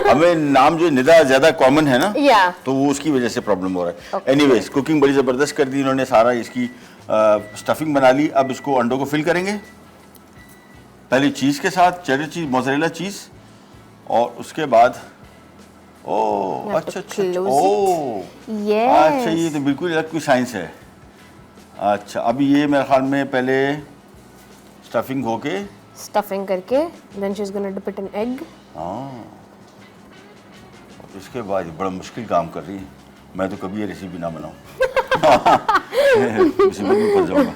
Speaker 1: हमें नाम जो निदा ज्यादा कॉमन है ना,
Speaker 2: Yeah.
Speaker 1: तो वो उसकी वजह से प्रॉब्लम हो रहा है।
Speaker 2: Okay.
Speaker 1: एनीवेज कुकिंग बड़ी जबरदस्त कर दी इन्होंने, सारा इसकी स्टफिंग बना ली। अब इसको अंडों को फिल करेंगे, पहले चीज के साथ, चेडर चीज, मोज़रेला चीज, और उसके बाद ओह अच्छा, ओह अच्छा, ये तो बिल्कुल अलग कोई साइंस है। अच्छा अभी ये मेरे ख्याल में पहले स्टफिंग होके,
Speaker 2: स्टफिंग करके, then she's gonna dip it in egg.
Speaker 1: हाँ इसके बाद ये बड़ा मुश्किल काम कर रही है। मैं तो कभी ये रेसिपी ना बनाऊं। मुसीबत में फंस जाऊंगा।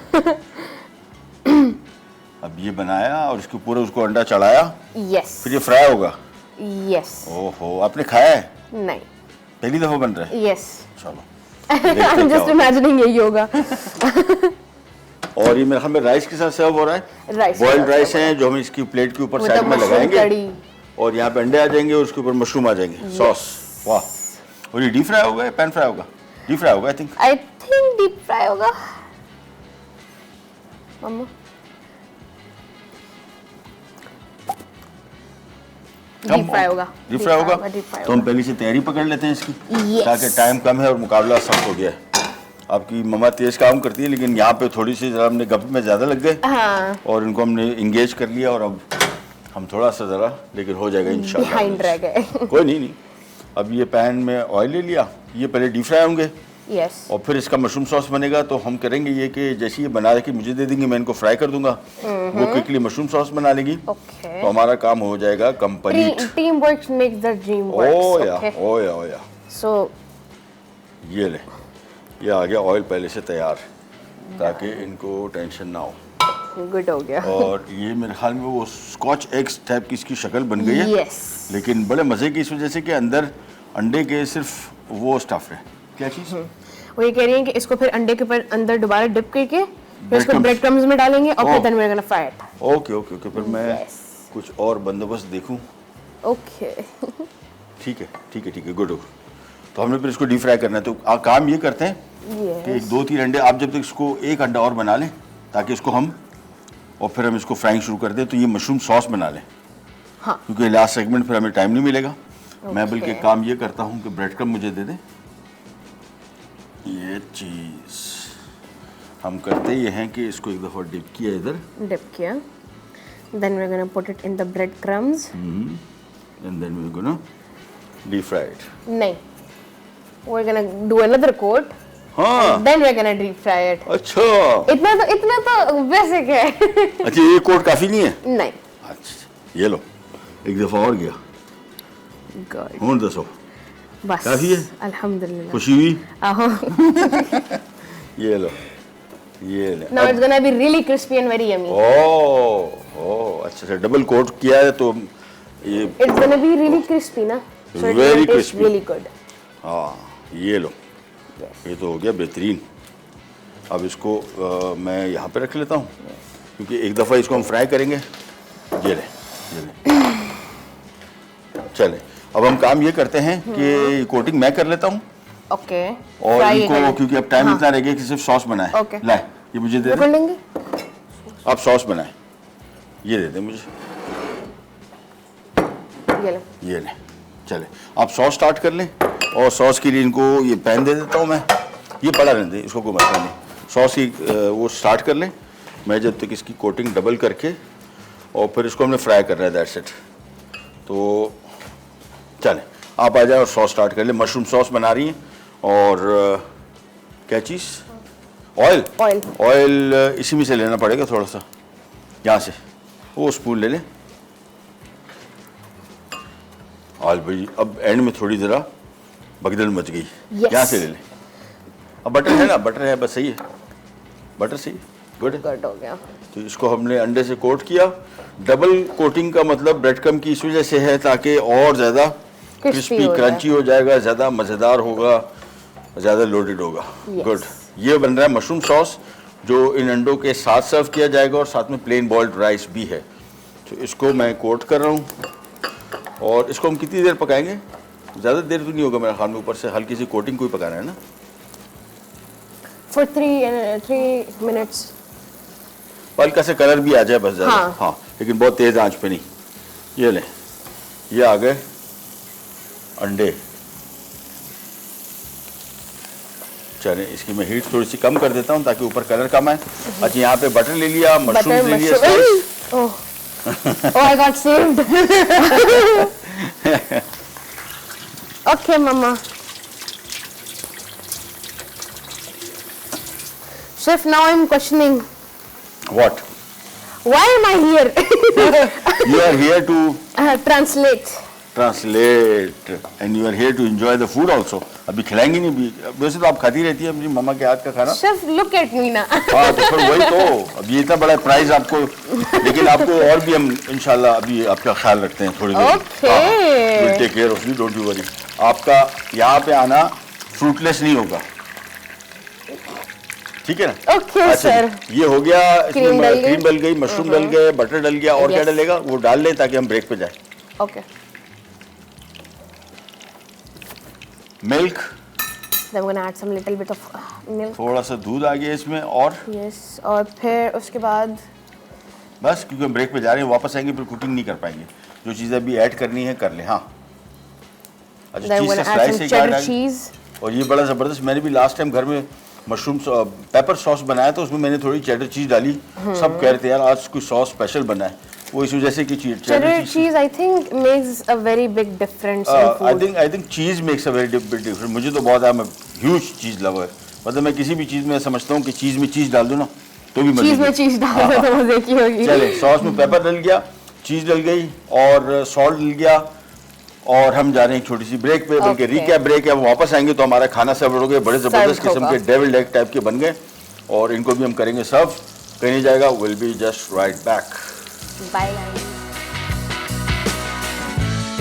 Speaker 1: अब ये बनाया और इसके पूरे उसको अंडा चढ़ाया,
Speaker 2: Yes.
Speaker 1: फिर ये फ्राई होगा।
Speaker 2: Yes.
Speaker 1: ओहो, आपने खाया है?
Speaker 2: नहीं।
Speaker 1: पहली दफा बन रहा है?
Speaker 2: Yes.
Speaker 1: चलो
Speaker 2: I'm just imagining यही होगा।
Speaker 1: और ये मेरे ख्याल में राइस के साथ सर्व हो रहा है।
Speaker 2: राइस।
Speaker 1: बॉइल्ड राइस है जो हम इसकी प्लेट के ऊपर
Speaker 2: With
Speaker 1: साइड
Speaker 2: the
Speaker 1: में
Speaker 2: mushroom
Speaker 1: लगाएंगे,
Speaker 2: curry.
Speaker 1: और यहाँ पे अंडे आ जाएंगे और उसके ऊपर मशरूम आ जाएंगे, सॉस। वाह। और ये डीप फ्राई होगा या पैन फ्राई होगा? डीप फ्राई होगा I think.
Speaker 2: I think deep fry होगा। मम्मा। डीप फ्राई होगा।
Speaker 1: डीप फ्राई होगा।
Speaker 2: deep fry
Speaker 1: तो हम
Speaker 2: होगा।
Speaker 1: पहले से तैयारी पकड़ लेते हैं इसकी,
Speaker 2: Yes.
Speaker 1: ताकि टाइम कम है और मुकाबला सख्त हो गया है। आपकी मम्मा तेज काम करती है, लेकिन यहाँ पे थोड़ी सी जरा हमने गप में ज़्यादा लग गए
Speaker 2: हाँ।
Speaker 1: और इनको हमने इंगेज कर लिया, और अब हम थोड़ा सा ज़रा, लेकिन हो जाएगा इंशाल्लाह।
Speaker 2: Behind रह गए।
Speaker 1: कोई नहीं। अब ये पैन में ऑयल ले लिया, ये पहले डीप फ्राई होंगे,
Speaker 2: यस
Speaker 1: और फिर इसका मशरूम सॉस बनेगा। तो हम करेंगे ये कि जैसे ये बना के मुझे दे देंगे, मैं इनको फ्राई कर दूंगा, वो क्विकली मशरूम सॉस बना लेगी,
Speaker 2: ओके
Speaker 1: तो हमारा काम हो जाएगा complete.
Speaker 2: Team work makes the dream
Speaker 1: oh
Speaker 2: work
Speaker 1: yeah
Speaker 2: okay
Speaker 1: oh yeah oh या
Speaker 2: सो
Speaker 1: ये ले, ये आ गया ऑयल पहले से तैयार, ताकि इनको टेंशन ना हो।
Speaker 2: गुड हो गया
Speaker 1: और ये मेरे ख्याल में वो स्कॉच एग्स टाइप की इसकी शक्ल बन गई है,
Speaker 2: यस
Speaker 1: लेकिन बड़े मज़े की इस वजह से कि अंदर अंडे के सिर्फ वो स्टफ है। क्या चीज़?
Speaker 2: वो ये कह रही है कि इसको फिर अंडे के ऊपर अंदर दोबारा डिप करके फिर इसको
Speaker 1: Breadcrumbs.
Speaker 2: ब्रेड क्रम्स में डालेंगे और फिर
Speaker 1: Oh.
Speaker 2: Then we are gonna fry it
Speaker 1: okay okay okay, फिर मैं
Speaker 2: Yes.
Speaker 1: कुछ और बंदोबस्त देखूं।
Speaker 2: ओके
Speaker 1: ठीक है ठीक है ठीक है, गुड हो। तो हमने फिर इसको डीप फ्राई करना है, तो काम ये करते हैं कि
Speaker 2: यस
Speaker 1: एक 2-3 अंडे, आप जब तक इसको एक अंडा और बना लें ताकि इसको हम, और फिर हम इसको फ्राइंग शुरू कर दें, तो ये मशरूम सॉस बना लें,
Speaker 2: हाँ
Speaker 1: क्योंकि लास्ट सेगमेंट फिर हमें टाइम नहीं मिलेगा। मैं बल्कि
Speaker 2: Okay.
Speaker 1: काम ये करता हूँ कि ब्रेड क्रम्ब मुझे दे दें। ये चीज़ हम करते ये हैं कि इसको एक दफ़ा डिप किया इधर,
Speaker 2: डिप किया then we are gonna put it in the bread crumbs
Speaker 1: and then we gonna deep fry it.
Speaker 2: नहीं we are gonna do another coat
Speaker 1: हाँ
Speaker 2: then we are gonna deep fry it
Speaker 1: अच्छा
Speaker 2: इतना तो वैसे क्या है
Speaker 1: अच्छा, ये कोट काफ़ी नहीं है?
Speaker 2: नहीं
Speaker 1: अच्छा ये लो, एक दफ़ा और गया,
Speaker 2: गुड
Speaker 1: और दसो
Speaker 2: बस
Speaker 1: काफी है?
Speaker 2: अल्हम्दुलिल्लाह
Speaker 1: खुशी हुई?
Speaker 2: आहो
Speaker 1: ये लो, ये ले।
Speaker 2: Now it's gonna be really crispy and very yummy
Speaker 1: oh अच्छा अच्छा, डबल कोट किया है तो ये
Speaker 2: it's gonna be really crispy ना so it
Speaker 1: Very
Speaker 2: will taste
Speaker 1: crispy.
Speaker 2: Really good
Speaker 1: हाँ ये लो, ये तो हो गया बेहतरीन। अब इसको मैं यहाँ पे रख लेता हूँ, क्योंकि एक दफ़ा इसको हम फ्राई करेंगे। ये ले चले, अब हम काम ये करते हैं कि कोटिंग मैं कर लेता हूँ,
Speaker 2: ओके
Speaker 1: और इनको क्योंकि अब टाइम इतना रह गया कि सिर्फ सॉस बनाए।
Speaker 2: Okay.
Speaker 1: लाए, ये मुझे दे
Speaker 2: वो
Speaker 1: दे,
Speaker 2: कर लेंगे
Speaker 1: आप सॉस बनाए, ये दे दे मुझे,
Speaker 2: ये लो
Speaker 1: ये ले। चले आप सॉस स्टार्ट कर लें, और सॉस के लिए इनको ये पैन दे देता हूँ मैं, ये पड़ा रहने दे, इसको कोई मसला नहीं। सॉस की वो स्टार्ट कर लें, मैं जब तक इसकी कोटिंग डबल करके, और फिर इसको हमने फ्राई करना है, दैट्स इट। तो चलें आप आ जाए और सॉस स्टार्ट कर लें। मशरूम सॉस बना रही हैं, और क्या चीज़? ऑयल
Speaker 2: ऑयल
Speaker 1: ऑयल इसी में से लेना पड़ेगा थोड़ा सा, यहाँ से वो स्पून ले लें ऑयल भाई। अब एंड में थोड़ी ज़रा भगदड़ मच गई,
Speaker 2: Yes.
Speaker 1: यहाँ से ले लें। अब बटर है ना, बटर है, बस सही है, बटर सही है, गुड है।
Speaker 2: गुड हो गया
Speaker 1: तो इसको हमने अंडे से कोट किया। डबल कोटिंग का मतलब ब्रेड क्रम्ब की इस वजह से है ताकि और ज़्यादा क्रिस्पी
Speaker 2: हो
Speaker 1: क्रंची हो जाएगा, ज़्यादा मज़ेदार होगा, ज़्यादा लोडेड होगा।
Speaker 2: Yes.
Speaker 1: गुड। ये बन रहा है मशरूम सॉस, जो इन अंडों के साथ सर्व किया जाएगा, और साथ में प्लेन बॉइल्ड राइस भी है। तो इसको मैं कोट कर रहा हूँ, और इसको हम कितनी देर पकाएंगे? ज़्यादा देर तो नहीं होगा मेरे ख्याल में, ऊपर से हल्की सी कोटिंग कोई पकाना है ना।
Speaker 2: फॉर 3 मिनट्स
Speaker 1: हल्का से कलर भी आ जाए बस, ज़्यादा
Speaker 2: हाँ।
Speaker 1: हाँ, लेकिन बहुत तेज़ आंच पे नहीं। ये लें, ये आ गए अंडे। चलें इसकी मैं हीट थोड़ी सी कम कर देता हूँ ताकि ऊपर कलर कम आए। अच्छा यहाँ पे बटर ले लिया, मशरूम ले लिया slice।
Speaker 2: Oh I got saved okay mamma chef now I am questioning
Speaker 1: What?
Speaker 2: Why am I here
Speaker 1: You are here to
Speaker 2: translate
Speaker 1: translate and you are here to enjoy the food also. अभी खिलाएंगे नहीं भी, वैसे तो आप खाती रहती है अपनी मम्मा के हाथ का खाना।
Speaker 2: शेफ लुक एट मी ना
Speaker 1: हाँ तो फिर वही तो, अब ये इतना बड़ा प्राइज आपको, लेकिन आपको और भी हम इंशाल्लाह अभी आपका ख्याल रखते हैं थोड़ी देर।
Speaker 2: Okay.
Speaker 1: Will take care of you, don't you worry. आपका यहाँ पे आना फ्रूटलेस नहीं होगा, ठीक है ना?
Speaker 2: ओके सर
Speaker 1: ये हो गया,
Speaker 2: क्रीम
Speaker 1: इसमें
Speaker 2: डल गई।
Speaker 1: क्रीम डल गई, मशरूम डल गए, बटर डल गया, और क्या
Speaker 2: Yes.
Speaker 1: डलेगा वो डाल लें ताकि हम ब्रेक पे जाए।
Speaker 2: Okay
Speaker 1: milk,
Speaker 2: then we're gonna add some little bit of milk
Speaker 1: थोड़ा सा दूध आ गया इसमें, और
Speaker 2: yes और फिर उसके बाद
Speaker 1: बस, क्योंकि हम ब्रेक पे जा रहे हैं, वापस आएंगे फिर कुकिंग नहीं कर पाएंगे। जो चीज़ें अभी ऐड करनी है कर लें। हाँ अच्छा,
Speaker 2: then we're
Speaker 1: चीज़ का
Speaker 2: gonna add
Speaker 1: स्लाइस
Speaker 2: some
Speaker 1: एक
Speaker 2: cheddar
Speaker 1: ऐड,
Speaker 2: cheese
Speaker 1: और ये बड़ा ज़बरदस्त, मैंने भी लास्ट टाइम घर में मशरूम पेपर सॉस बनाया तो उसमें मैंने थोड़ी चेडर चीज़ डाली। सब कह रहे थे यार आज कोई सॉस स्पेशल बना है, वो इस वजह से कि
Speaker 2: cheddar cheese I think makes a very big difference in food
Speaker 1: I think cheese makes a very big difference. मुझे तो बहुत ह्यूज चीज़ लवर, मतलब मैं किसी भी चीज़ में समझता हूँ कि चीज़ में चीज़ डाल दूँ ना तो भी मज़े
Speaker 2: चीज में
Speaker 1: की।
Speaker 2: चीज डाल दो तो मजे की होगी।
Speaker 1: चले, सॉस में पेपर डल गया, चीज़ डल गई और सॉल्ट डल गया, और हम जा रहे हैं एक छोटी सी ब्रेक पे, बल्कि
Speaker 2: Okay.
Speaker 1: रिकैप ब्रेक है। वो वापस आएंगे तो हमारा खाना सर्व हो गया, बड़े ज़बरदस्त
Speaker 2: Served
Speaker 1: किस्म
Speaker 2: होगा।
Speaker 1: के डेविल्ड एग टाइप के बन गए, और इनको भी हम करेंगे सर्व। कहीं नहीं जाएगा, will be just right back.
Speaker 2: Bye guys.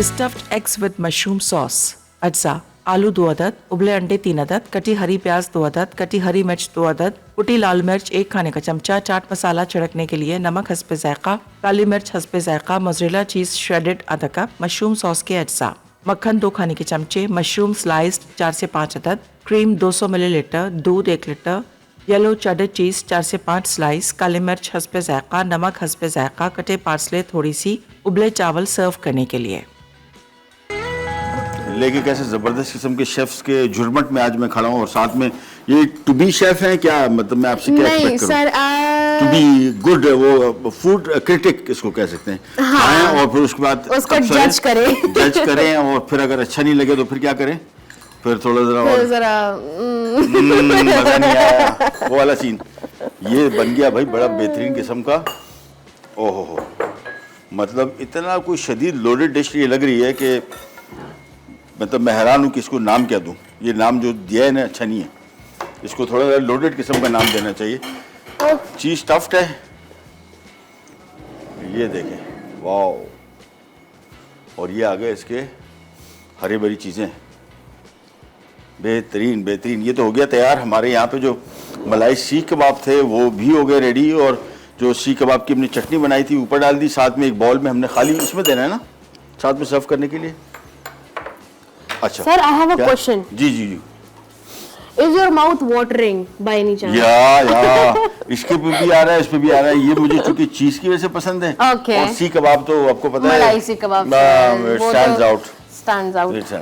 Speaker 3: Stuffed eggs with mushroom sauce. अज्जा: आलू 2 अदद, उबले अंडे 3 अदद, कटी हरी प्याज 2 अदद, कटी हरी मिर्च 2 अदद, कुटी लाल मिर्च 1 खाने का चमचा, चाट मसाला छिड़कने के लिए, नमक हस्बे जायका, काली मिर्च हस्बे जायका, मोज़रेला चीज श्रेडेड आधा कप, मशरूम सॉस के अज्जा, मक्खन 2 खाने के चमचे, मशरूम स्लाइस्ड 4 से 5 अदद, क्रीम 200 मिलीलीटर, दूध 1 लीटर, येलो चेडर चीज 4 से 5 स्लाइस, काली मिर्च हस्बे जायका, नमक हस्बे जायका, कटे पार्सले थोड़ी सी, उबले चावल सर्व करने के लिए।
Speaker 1: लेके कैसे ज़बरदस्त किस्म के शेफ्स के जुर्मट में आज मैं खड़ा हूँ, और साथ में ये टू बी शेफ हैं क्या, मतलब मैं आपसे क्या
Speaker 2: नहीं
Speaker 1: एक्सपेक्ट करूँ?
Speaker 2: सर,
Speaker 1: टू बी गुड, वो फूड क्रिटिक इसको कह सकते हैं। खाएं और फिर उसके बाद
Speaker 2: उसको
Speaker 1: अक्सर
Speaker 2: जज करें।
Speaker 1: जज करें, और फिर अगर अच्छा नहीं लगे तो फिर क्या करें, फिर थोड़ा ज़रा और
Speaker 2: जरा
Speaker 1: मज़ा नहीं आया, वो वाला सीन। ये बन गया भाई बड़ा बेहतरीन किस्म का, ओहो हो, मतलब इतना कोई शदीद लोडेड डिश ये लग रही है कि मतलब मैं हैरान हूँ कि इसको नाम क्या दूँ। ये नाम जो दिया है ना अच्छा नहीं है, इसको थोड़ा सा लोडेड किस्म का नाम देना चाहिए। चीज़ स्टफ्ड है, ये देखें, वाओ, और ये आ गए इसके हरी भरी चीज़ें, बेहतरीन बेहतरीन। ये तो हो गया तैयार। हमारे यहाँ पे जो मलाई सीख कबाब थे वो भी हो गए रेडी, और जो सीख कबाब की हमने चटनी बनाई थी ऊपर डाल दी, साथ में एक बाउल में हमने खाली उसमें देना है ना साथ में सर्व करने के लिए। अच्छा
Speaker 2: सर, आई हैव अ
Speaker 1: क्या?
Speaker 2: क्वेश्चन।
Speaker 1: जी जी जी।
Speaker 2: Is your mouth watering by any chance?
Speaker 1: या इसके पे भी आ रहा है, इस पे भी आ रहा है। ये मुझे चूंकि चीज की वजह से पसंद है,
Speaker 2: Okay.
Speaker 1: और सीख कबाब तो आपको पता है,
Speaker 2: malai seekh kebab
Speaker 1: stands out,
Speaker 2: stands out.
Speaker 1: It's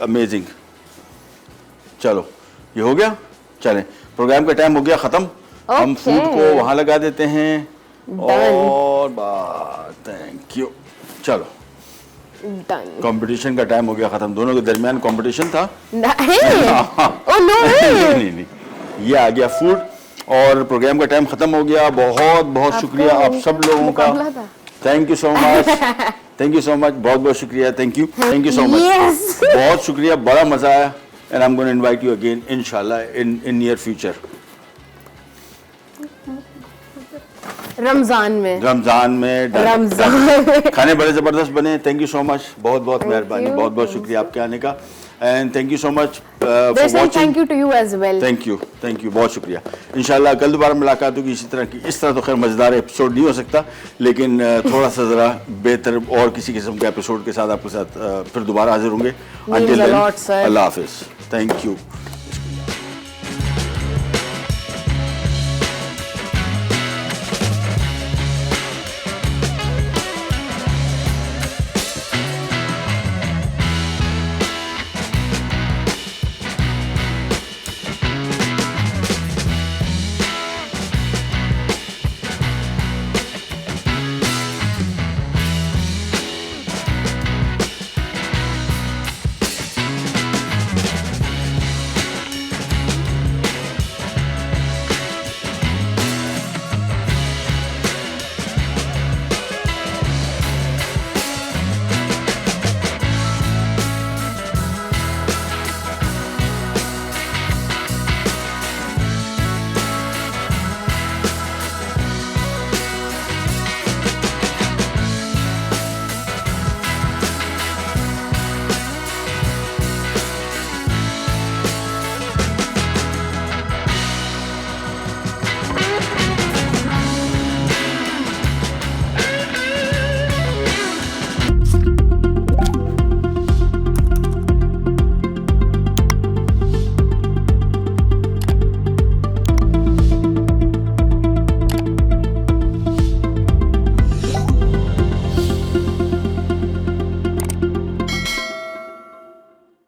Speaker 1: amazing. चलो ये हो गया, चलें प्रोग्राम का टाइम हो गया ख़त्म। हम
Speaker 2: Okay.
Speaker 1: फूड को वहाँ लगा देते हैं,
Speaker 2: Done.
Speaker 1: और बात, थैंक यू। चलो
Speaker 2: डन।
Speaker 1: कंपटीशन का टाइम हो गया ख़त्म, दोनों के दरमियान कंपटीशन था।
Speaker 2: ओह नो
Speaker 1: नहीं नहीं, ये आ गया फूड, और प्रोग्राम का टाइम खत्म हो गया। बहुत बहुत शुक्रिया आप सब लोगों का, thank you so much, thank you so much, बहुत बहुत शुक्रिया, thank you so much,
Speaker 2: Yes.
Speaker 1: बहुत शुक्रिया, बड़ा मजा आया, and I am going to invite you again इंशाल्लाह इन नियर फ्यूचर।
Speaker 2: रमजान में
Speaker 1: रमजान खाने बड़े जबरदस्त बने, थैंक यू सो मच, बहुत बहुत मेहरबानी, बहुत बहुत शुक्रिया आपके आने का, and thank you so much for watching.
Speaker 2: Thank you to you as well.
Speaker 1: Thank you, बहुत शुक्रिया। इंशाल्लाह कल दोबारा मुलाकात होगी इसी तरह की। इस तरह तो खैर मज़ेदार एपिसोड नहीं हो सकता, लेकिन थोड़ा सा ज़रा बेहतर और किसी किस्म के एपिसोड के साथ आपके साथ फिर दोबारा हाजिर होंगे।
Speaker 2: Means a lot, sir.
Speaker 1: अल्लाह हाफिज़, थैंक यू।